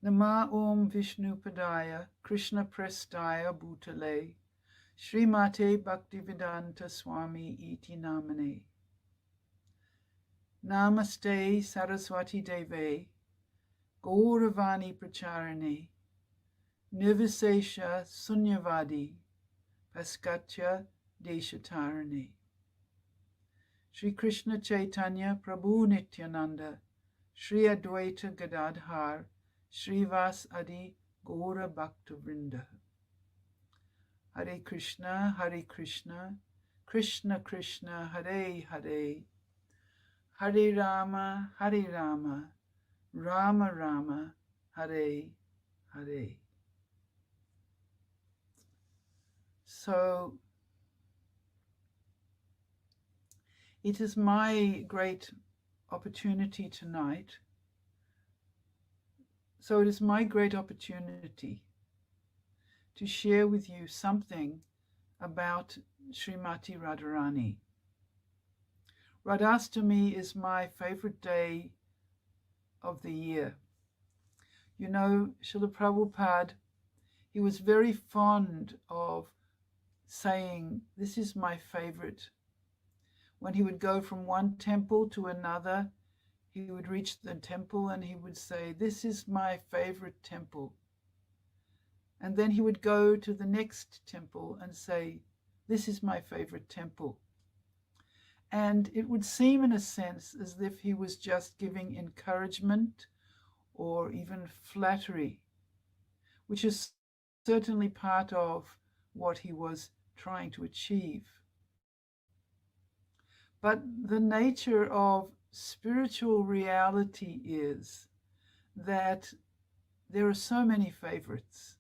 Nama Om Vishnupadaya Krishna Prestaya Bhutale Srimati Bhaktivedanta Swami Iti Namane. Namaste Saraswati Devi Gauravani Pracharane Nirvisesha Sunyavadi Paskatya Deshatarane. Shri Krishna Chaitanya Prabhu Nityananda Shri Advaita Gadadhar Srivas Adi Gaura Bhakta Vrinda. Hare Krishna, Krishna Krishna, Hare Hare, Hare Rama, Rama Rama, Hare Hare. So, it is my great opportunity tonight. So it is my great opportunity to share with you something about Srimati Radharani. Radhastami is my favorite day of the year. You know, Srila Prabhupada, he was very fond of saying, this is my favorite. When he would go from one temple to another, he would reach the temple and he would say, this is my favorite temple. And then he would go to the next temple and say, this is my favorite temple. And it would seem in a sense as if he was just giving encouragement or even flattery, which is certainly part of what he was trying to achieve. But the nature of spiritual reality is that there are so many favorites,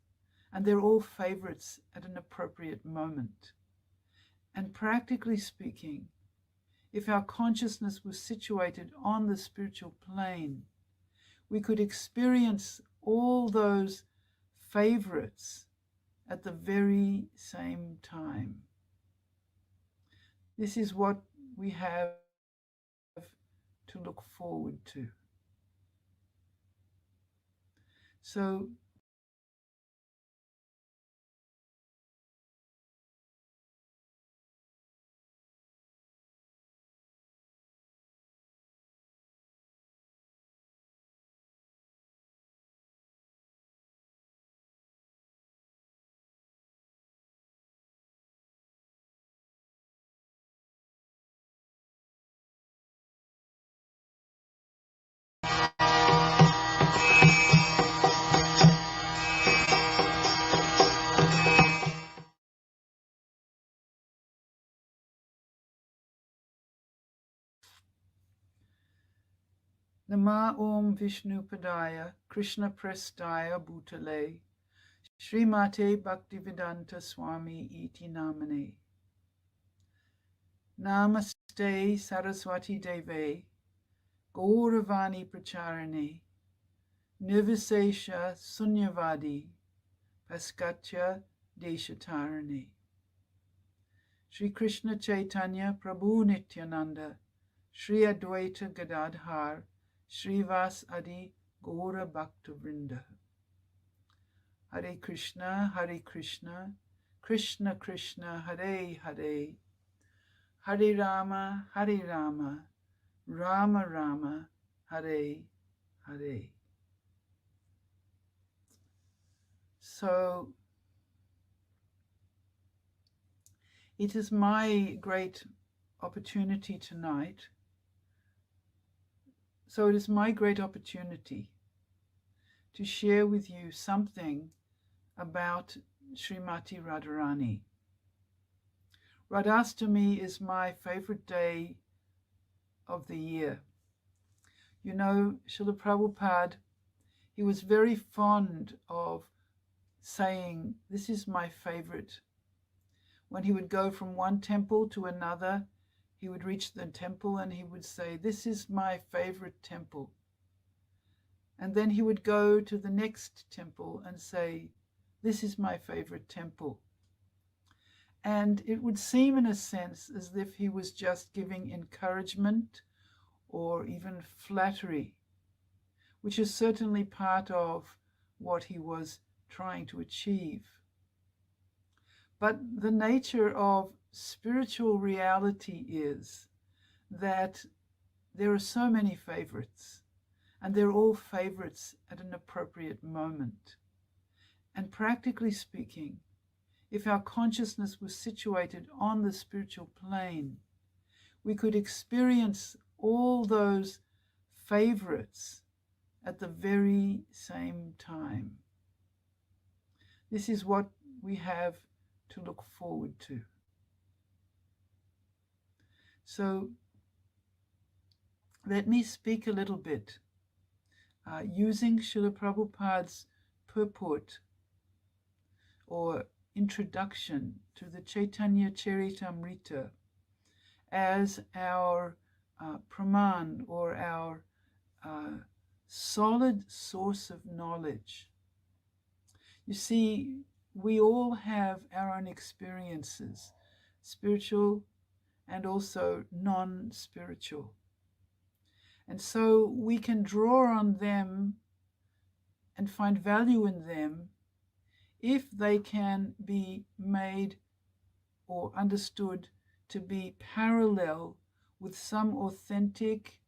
and they're all favorites at an appropriate moment. And practically speaking, if our consciousness was situated on the spiritual plane, we could experience all those favorites at the very same time. This is what we have to look forward to. So Nama Om Vishnupadaya Krishna Prestaya Bhutale Srimati Bhaktivedanta Swami Iti Namane. Namaste Saraswati Devi Gauravani Pracharane Nirvisesha Sunyavadi Paskatya Deshatarane. Shri Krishna Chaitanya Prabhu Nityananda Shri Advaita Gadadhar Srivas Adi Gaura Bhakta Vrinda. Hare Krishna, Krishna Krishna, Hare Hare, Hare Rama, Rama Rama, Hare Hare. So, it is my great opportunity tonight. So it is my great opportunity to share with you something about Srimati Radharani. Radhastami is my favorite day of the year. You know, Srila Prabhupada, he was very fond of saying, this is my favorite. When he would go from one temple to another, he would reach the temple and he would say, this is my favorite temple. And then he would go to the next temple and say, this is my favorite temple. And it would seem in a sense as if he was just giving encouragement or even flattery, which is certainly part of what he was trying to achieve. But the nature of spiritual reality is that there are so many favorites, and they're all favorites at an appropriate moment. And practically speaking, if our consciousness was situated on the spiritual plane, we could experience all those favorites at the very same time. This is what we have to look forward to. So let me speak a little bit using Srila Prabhupada's purport or introduction to the Chaitanya Charitamrita as our praman, or our solid source of knowledge. You see, we all have our own experiences, spiritual and also non-spiritual. And so we can draw on them and find value in them if they can be made or understood to be parallel with some authentic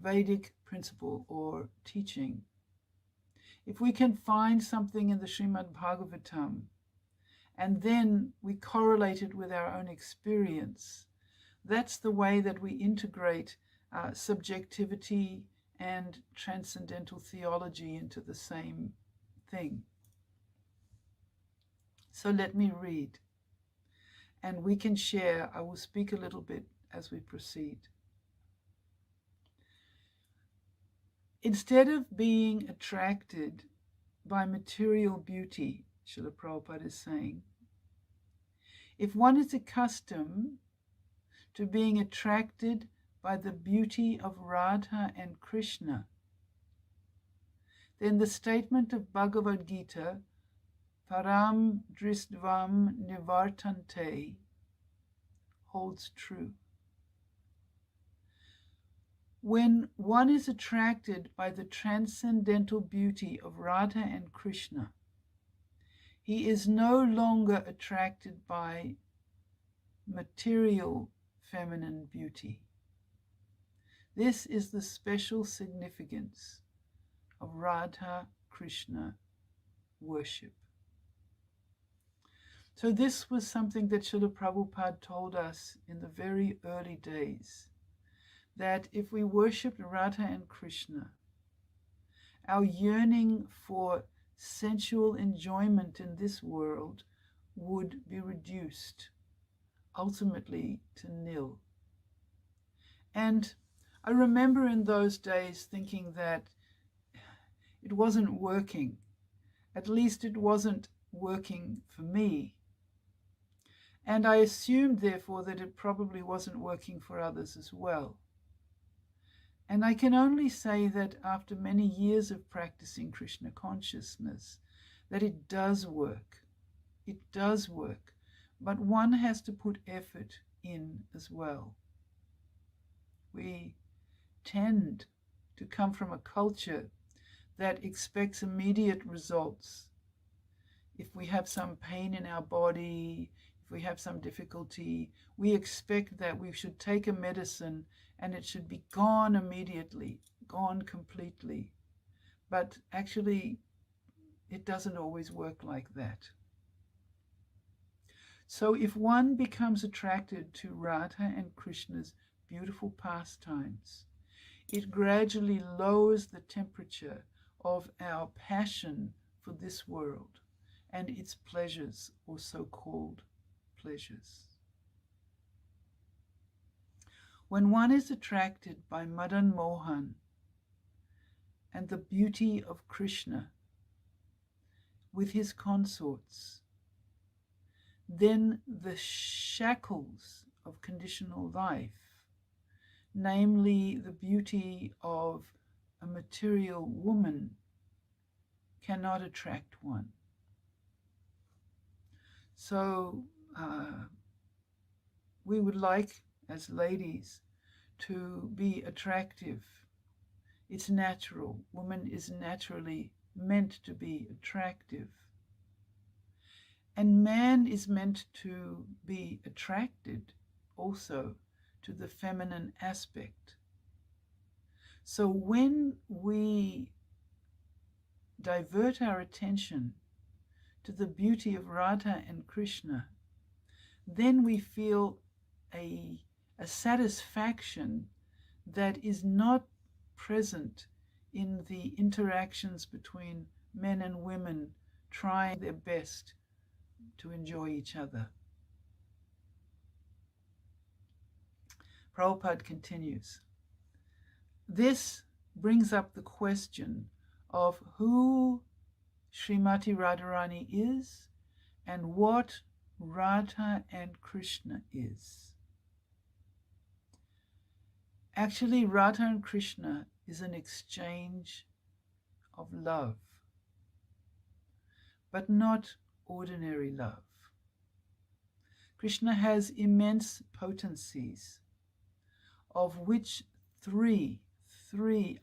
Vedic principle or teaching. If we can find something in the Srimad Bhagavatam and then we correlate it with our own experience, that's the way that we integrate subjectivity and transcendental theology into the same thing. So let me read, and we can share. I will speak a little bit as we proceed. Instead of being attracted by material beauty, Srila Prabhupada is saying, if one is accustomed to being attracted by the beauty of Radha and Krishna, then the statement of Bhagavad Gita, Param Dristvam Nivartante, holds true. When one is attracted by the transcendental beauty of Radha and Krishna, he is no longer attracted by material feminine beauty. This is the special significance of Radha Krishna worship. So this was something that Srila Prabhupada told us in the very early days, that if we worshipped Radha and Krishna, our yearning for sensual enjoyment in this world would be reduced, ultimately to nil. And I remember in those days thinking that it wasn't working. At least it wasn't working for me. And I assumed, therefore, that it probably wasn't working for others as well. And I can only say that after many years of practicing Krishna consciousness, that it does work. It does work. But one has to put effort in as well. We tend to come from a culture that expects immediate results. If we have some pain in our body, if we have some difficulty, we expect that we should take a medicine and it should be gone immediately, gone completely. But actually, it doesn't always work like that. So if one becomes attracted to Radha and Krishna's beautiful pastimes, it gradually lowers the temperature of our passion for this world and its pleasures, or so-called pleasures. When one is attracted by Madan Mohan and the beauty of Krishna with his consorts, then the shackles of conditional life, namely the beauty of a material woman, cannot attract one. So we would like, as ladies, to be attractive It's natural. Woman is naturally meant to be attractive. And man is meant to be attracted also to the feminine aspect. So when we divert our attention to the beauty of Radha and Krishna, then we feel a satisfaction that is not present in the interactions between men and women trying their best to enjoy each other. Prabhupada continues. This brings up the question of who Srimati Radharani is and what Radha and Krishna is. Actually, Radha and Krishna is an exchange of love, but not ordinary love. Krishna has immense potencies, of which three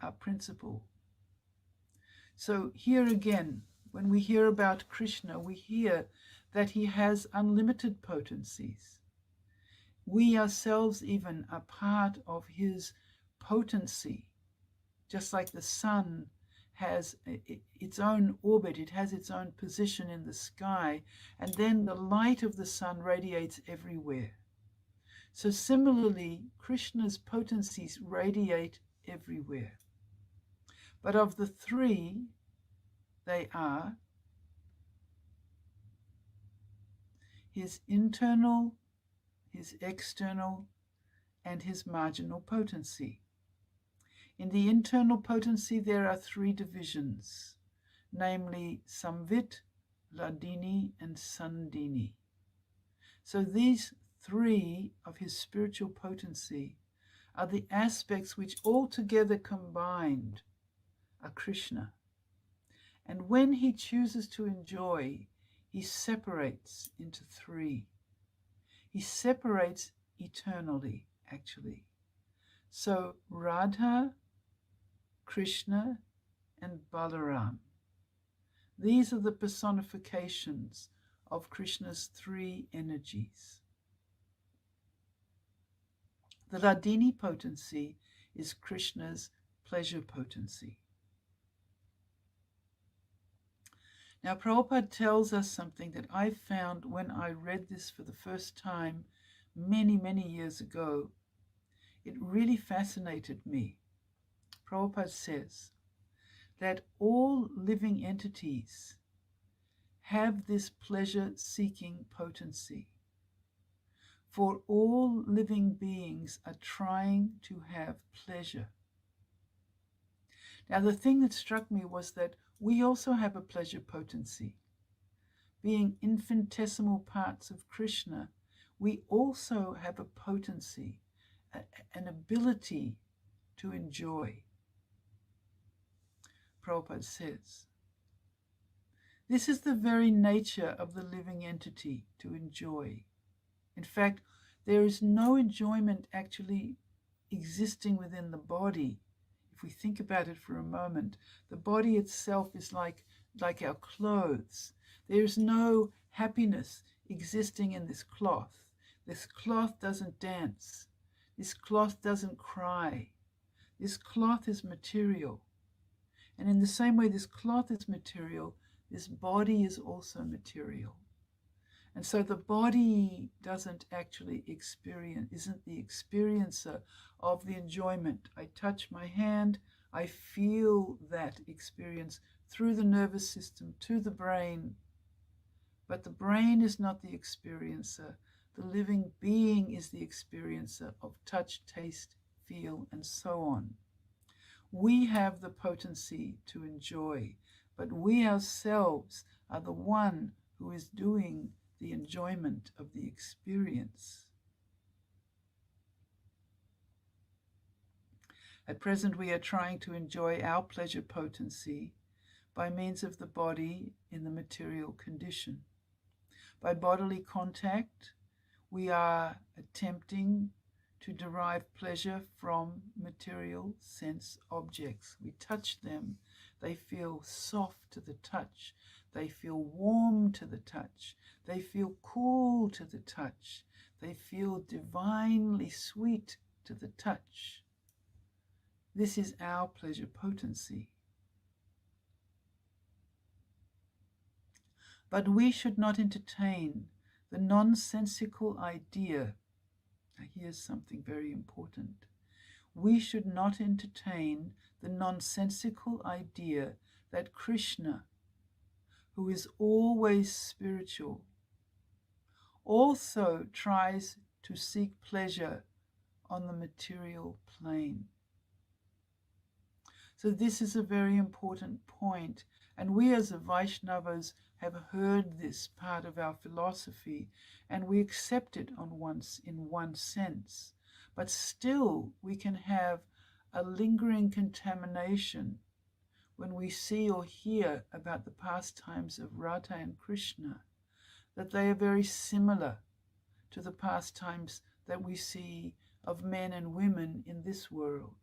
are principal. So here again, when we hear about Krishna, we hear that he has unlimited potencies. We ourselves even are part of his potency, just like the sun has its own orbit, it has its own position in the sky, and then the light of the sun radiates everywhere. So similarly, Krishna's potencies radiate everywhere. But of the three, they are his internal, his external, and his marginal potency. In the internal potency, there are three divisions, namely Samvit, Ladini, and Sandini. So these three of his spiritual potency are the aspects which altogether combined are Krishna. And when he chooses to enjoy, he separates into three. He separates eternally, actually. So Radha, Krishna, and Balaram. These are the personifications of Krishna's three energies. The Ladini potency is Krishna's pleasure potency. Now, Prabhupada tells us something that I found when I read this for the first time many, many years ago. It really fascinated me. Prabhupada says that all living entities have this pleasure-seeking potency. For all living beings are trying to have pleasure. Now, the thing that struck me was that we also have a pleasure potency. Being infinitesimal parts of Krishna, we also have a potency, an ability to enjoy. Prabhupada says, this is the very nature of the living entity, to enjoy. In fact, there is no enjoyment actually existing within the body. If we think about it for a moment, the body itself is like our clothes. There's no happiness existing in this cloth. This cloth doesn't dance. This cloth doesn't cry. This cloth is material. And in the same way this cloth is material, this body is also material. And so the body doesn't actually isn't the experiencer of the enjoyment. I touch my hand, I feel that experience through the nervous system to the brain. But the brain is not the experiencer. The living being is the experiencer of touch, taste, feel, and so on. We have the potency to enjoy, but we ourselves are the one who is doing the enjoyment of the experience. At present, we are trying to enjoy our pleasure potency by means of the body in the material condition. By bodily contact, we are attempting to derive pleasure from material sense objects. We touch them, they feel soft to the touch, they feel warm to the touch, they feel cool to the touch, they feel divinely sweet to the touch. This is our pleasure potency. But we should not entertain the nonsensical idea. Now here's something very important. We should not entertain the nonsensical idea that Krishna, who is always spiritual, also tries to seek pleasure on the material plane. So this is a very important point, and we as Vaishnavas have heard this part of our philosophy, and we accept it in one sense. But still we can have a lingering contamination when we see or hear about the pastimes of Radha and Krishna, that they are very similar to the pastimes that we see of men and women in this world.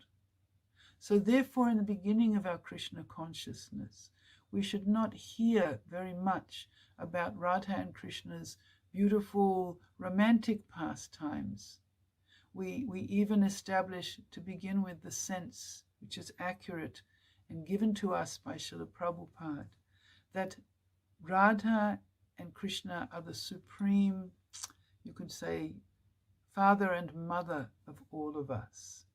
So therefore, in the beginning of our Krishna consciousness, we should not hear very much about Radha and Krishna's beautiful romantic pastimes. We even establish, to begin with, the sense, which is accurate and given to us by Srila Prabhupada, that Radha and Krishna are the supreme, you could say, father and mother of all of us.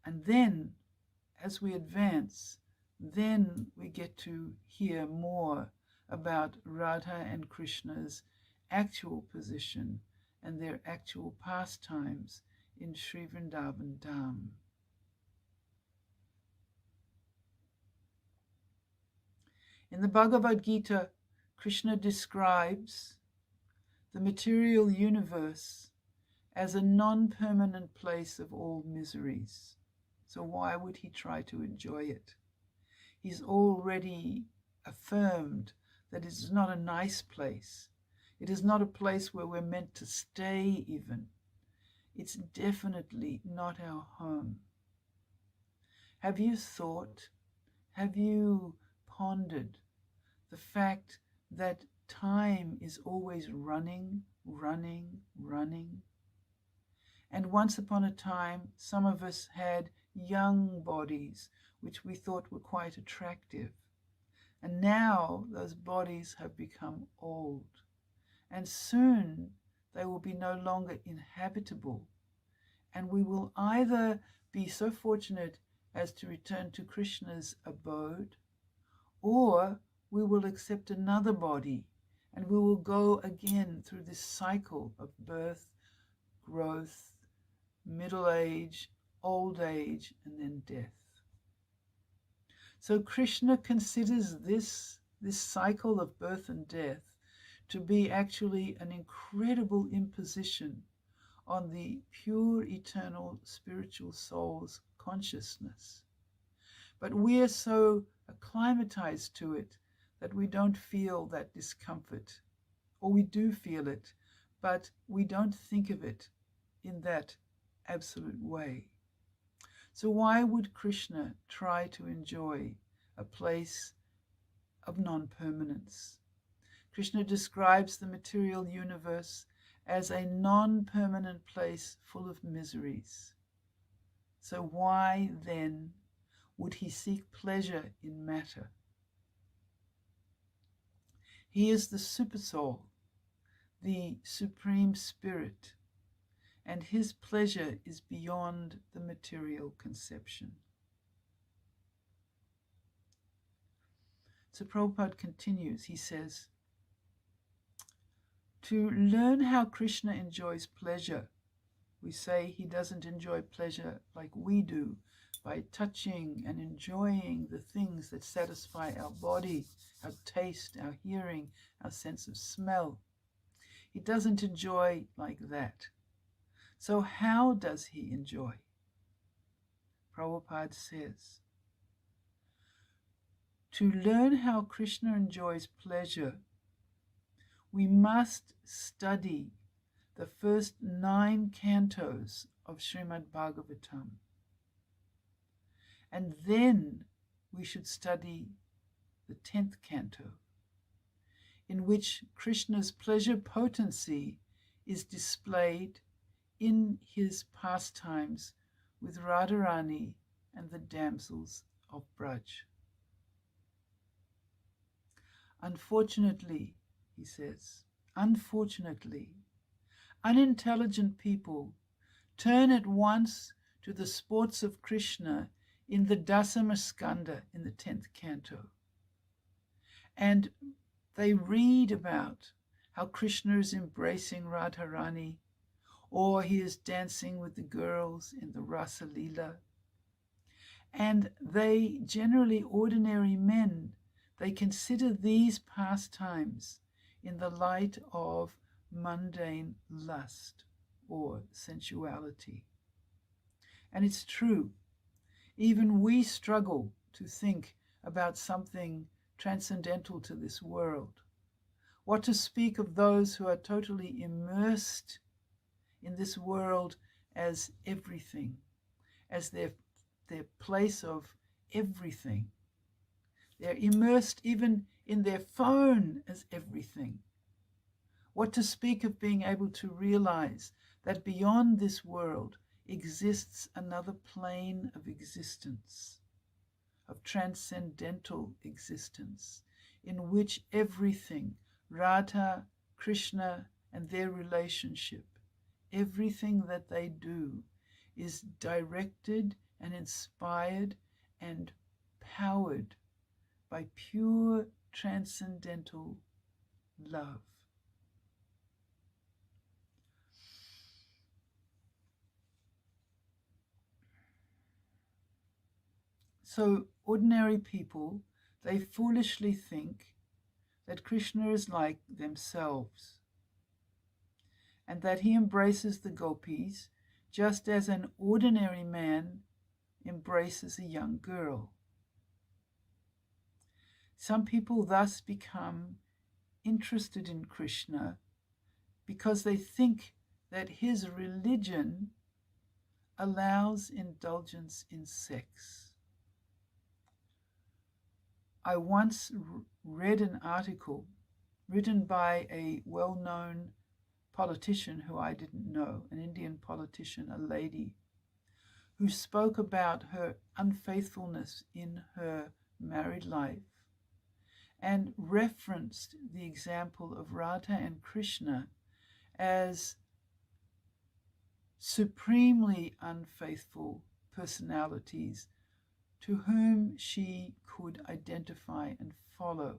And then, as we advance, then we get to hear more about Radha and Krishna's actual position and their actual pastimes in Sri Vrindavan Dham. In the Bhagavad Gita, Krishna describes the material universe as a non-permanent place of all miseries. So why would he try to enjoy it? He's already affirmed that it is not a nice place. It is not a place where we're meant to stay even. It's definitely not our home. Have you thought, have you pondered the fact that time is always running? And once upon a time, some of us had young bodies which we thought were quite attractive. And now those bodies have become old. And soon they will be no longer inhabitable. And we will either be so fortunate as to return to Krishna's abode, or we will accept another body and we will go again through this cycle of birth, growth, middle age, old age, and then death. So Krishna considers this cycle of birth and death to be actually an incredible imposition on the pure, eternal, spiritual soul's consciousness. But we are so acclimatized to it that we don't feel that discomfort, or we do feel it, but we don't think of it in that absolute way. So why would Krishna try to enjoy a place of non-permanence? Krishna describes the material universe as a non-permanent place full of miseries. So why then would he seek pleasure in matter? He is the Supersoul, the Supreme Spirit, and his pleasure is beyond the material conception. So Prabhupada continues, he says, to learn how Krishna enjoys pleasure, we say he doesn't enjoy pleasure like we do, by touching and enjoying the things that satisfy our body, our taste, our hearing, our sense of smell. He doesn't enjoy like that. So how does he enjoy? Prabhupada says, to learn how Krishna enjoys pleasure, we must study the first 9 cantos of Srimad Bhagavatam. And then we should study the 10th canto, in which Krishna's pleasure potency is displayed in his pastimes with Radharani and the damsels of Braj. Unfortunately, he says, unfortunately, unintelligent people turn at once to the sports of Krishna in the Dasama Skanda, in the 10th canto. And they read about how Krishna is embracing Radharani, or he is dancing with the girls in the Rasa Leela. And they, generally ordinary men, they consider these pastimes in the light of mundane lust or sensuality. And it's true, even we struggle to think about something transcendental to this world. What to speak of those who are totally immersed in this world as everything, as their place of everything. They're immersed even in their phone as everything. What to speak of being able to realize that beyond this world exists another plane of existence, of transcendental existence, in which everything, Radha, Krishna, and their relationship, everything that they do is directed and inspired and powered by pure transcendental love. So ordinary people, they foolishly think that Krishna is like themselves, and that he embraces the gopis just as an ordinary man embraces a young girl. Some people thus become interested in Krishna because they think that his religion allows indulgence in sex. I once read an article written by a well-known politician who I didn't know, an Indian politician, a lady, who spoke about her unfaithfulness in her married life and referenced the example of Radha and Krishna as supremely unfaithful personalities to whom she could identify and follow.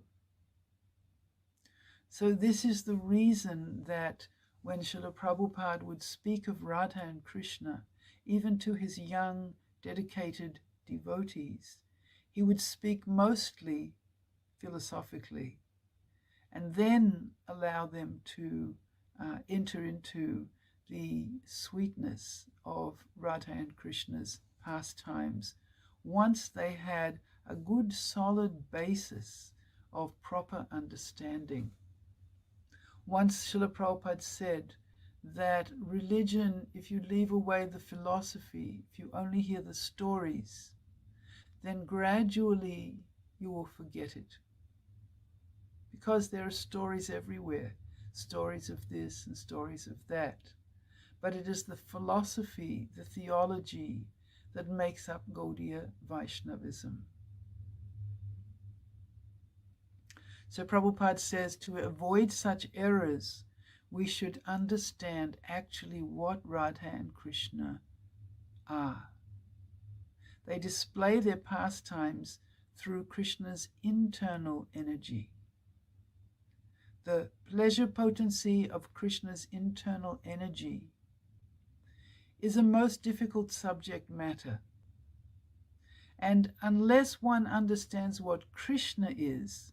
So this is the reason that when Srila Prabhupada would speak of Radha and Krishna, even to his young, dedicated devotees, he would speak mostly philosophically, and then allow them to enter into the sweetness of Radha and Krishna's pastimes once they had a good solid basis of proper understanding. Once Srila Prabhupada said that religion, if you leave away the philosophy, if you only hear the stories, then gradually you will forget it. Because there are stories everywhere, stories of this and stories of that. But it is the philosophy, the theology, that makes up Gaudiya Vaishnavism. So Prabhupada says to avoid such errors, we should understand actually what Radha and Krishna are. They display their pastimes through Krishna's internal energy. The pleasure potency of Krishna's internal energy is a most difficult subject matter. And unless one understands what Krishna is,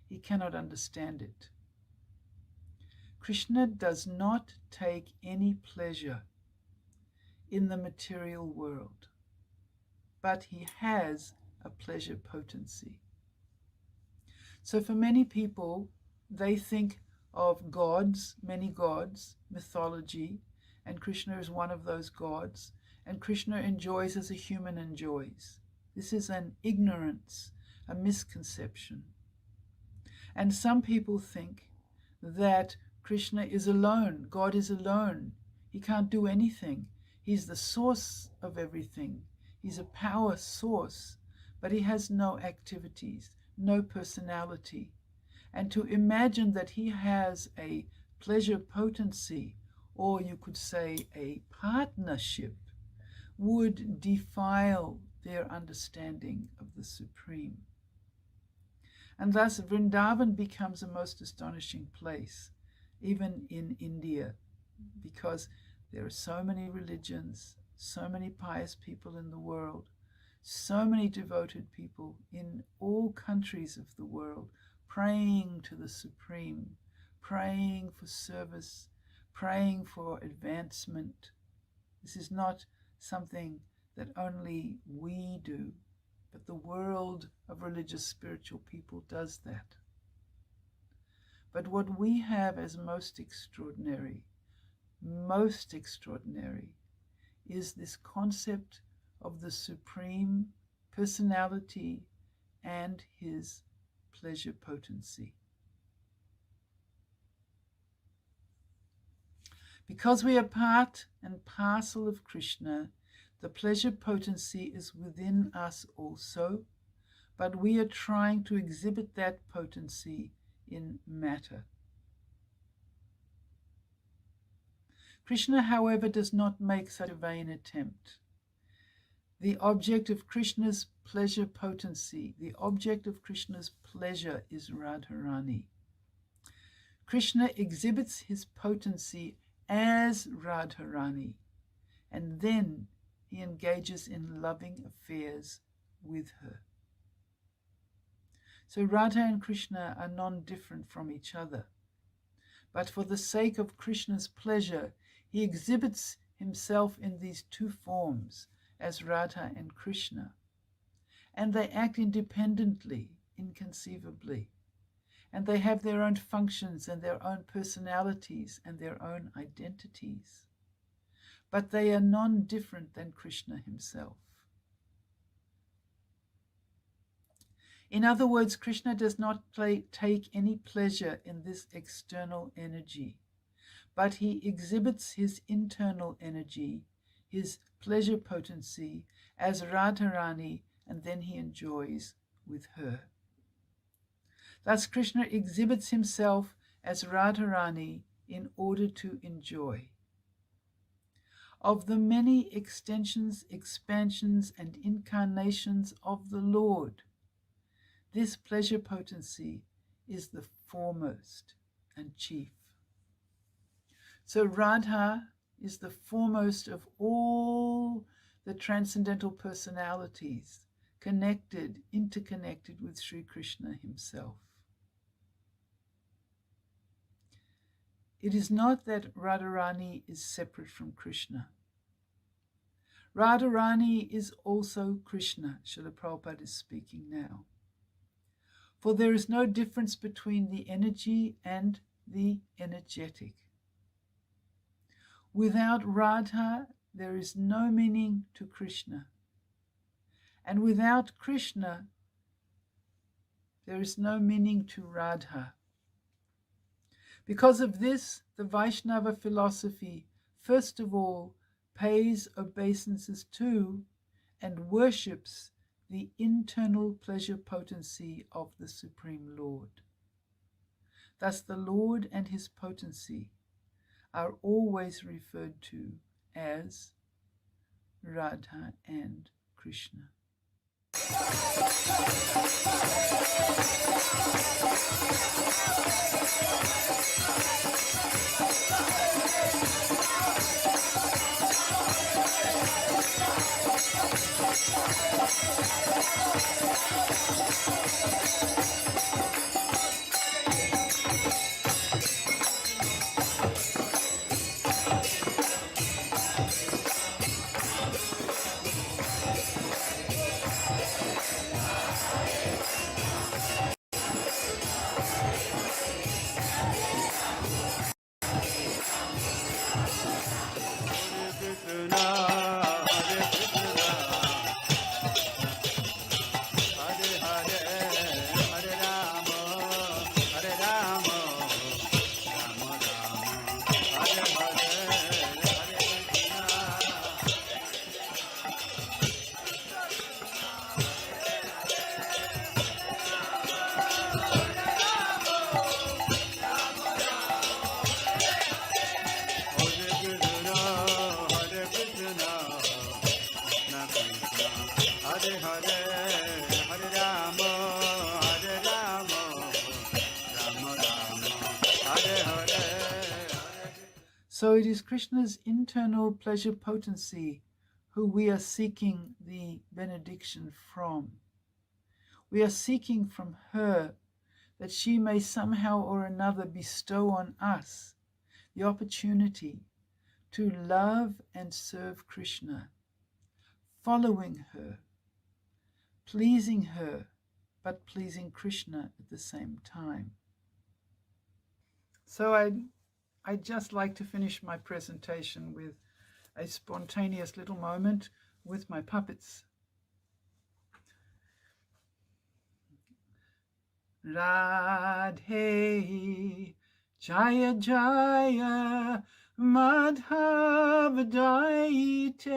he cannot understand it. Krishna does not take any pleasure in the material world, but he has a pleasure potency. So for many people, they think of gods, many gods, mythology, and Krishna is one of those gods, and Krishna enjoys as a human enjoys. This is an ignorance, a misconception. And some people think that Krishna is alone, God is alone. He can't do anything. He's the source of everything. He's a power source, but he has no activities, no personality. And to imagine that he has a pleasure potency, or you could say a partnership, would defile their understanding of the Supreme. And thus Vrindavan becomes a most astonishing place, even in India, because there are so many religions, so many pious people in the world, so many devoted people in all countries of the world, praying to the Supreme, praying for service, praying for advancement. This is not something that only we do, but the world of religious spiritual people does that. But what we have as most extraordinary, is this concept of the Supreme Personality and his pleasure potency. Because we are part and parcel of Krishna, the pleasure potency is within us also, but we are trying to exhibit that potency in matter. Krishna, however, does not make such a vain attempt. The object of Krishna's pleasure potency, the object of Krishna's pleasure is Radharani. Krishna exhibits his potency as Radharani, and then he engages in loving affairs with her. So Radha and Krishna are non-different from each other. But for the sake of Krishna's pleasure, he exhibits himself in these two forms, as Radha and Krishna. And they act independently, inconceivably. And they have their own functions and their own personalities and their own identities. But they are non-different than Krishna himself. In other words, Krishna does not take any pleasure in this external energy, but he exhibits his internal energy, his pleasure potency, as Radharani, and then he enjoys with her. Thus Krishna exhibits himself as Radharani in order to enjoy. Of the many extensions, expansions, and incarnations of the Lord, this pleasure potency is the foremost and chief. So Radha is the foremost of all the transcendental personalities connected, interconnected with Sri Krishna himself. It is not that Radharani is separate from Krishna. Radharani is also Krishna, Srila Prabhupada is speaking now. For there is no difference between the energy and the energetic. Without Radha, there is no meaning to Krishna. And without Krishna, there is no meaning to Radha. Because of this, the Vaishnava philosophy, first of all, pays obeisances to and worships the internal pleasure potency of the Supreme Lord. Thus the Lord and his potency are always referred to as Radha and Krishna. Hare Hare, Hare Rama, Hare Rama, Rama Rama, Hare Hare. So it is Krishna's internal pleasure potency who we are seeking the benediction from. We are seeking from her that she may somehow or another bestow on us the opportunity to love and serve Krishna, following her, pleasing her, but pleasing Krishna at the same time. So I'd just like to finish my presentation with a spontaneous little moment with my puppets. Radhe Jaya Jaya Madhava Daite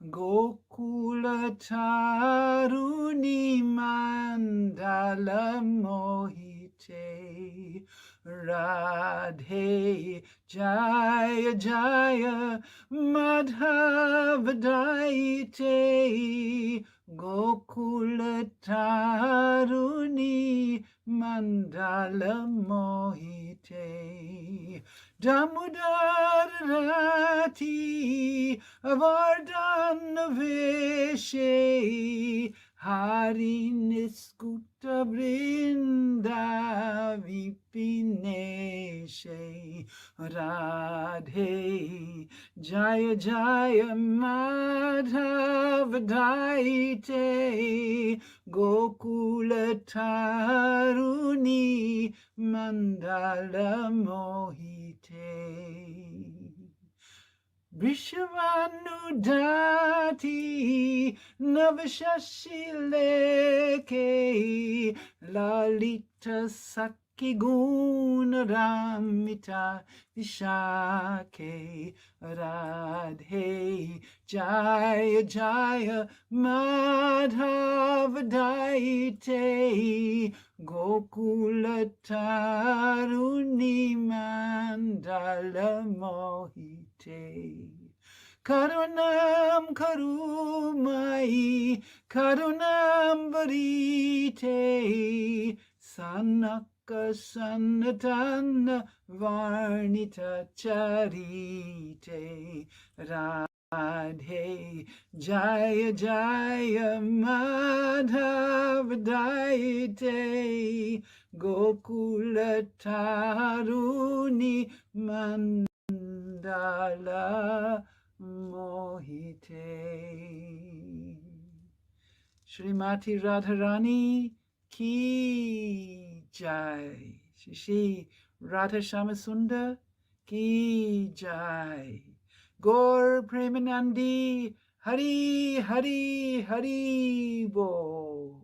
Gokula Taruni Mandala Mohite Radhe Jaya Jaya Madhava Daite Gokula Taruni Mandala Mohite Damodar Rati Vardhana Veshe Hari Niskuta Vrinda Vipineshe Radhe Jaya Jaya Madhava Daite Gokula Taruni Mandala Mohite Vishavanudati Navashashileke Lalita Sakhi Guna Ramita Vishake Radhe Jaya Jaya Madhava Daite Gokula Taruni Mandala Mohite Karunam Karumai Karunam Varite Sanaka Sanatana Varnita Charite Radhe Jaya Jaya Madhava Daite Gokula Taruni Mandala Mohite. Srimati Radharani ki jai. Shri Radha Shamasundar ki jai. Gaur Premanandi Hari Hari Hari Bo.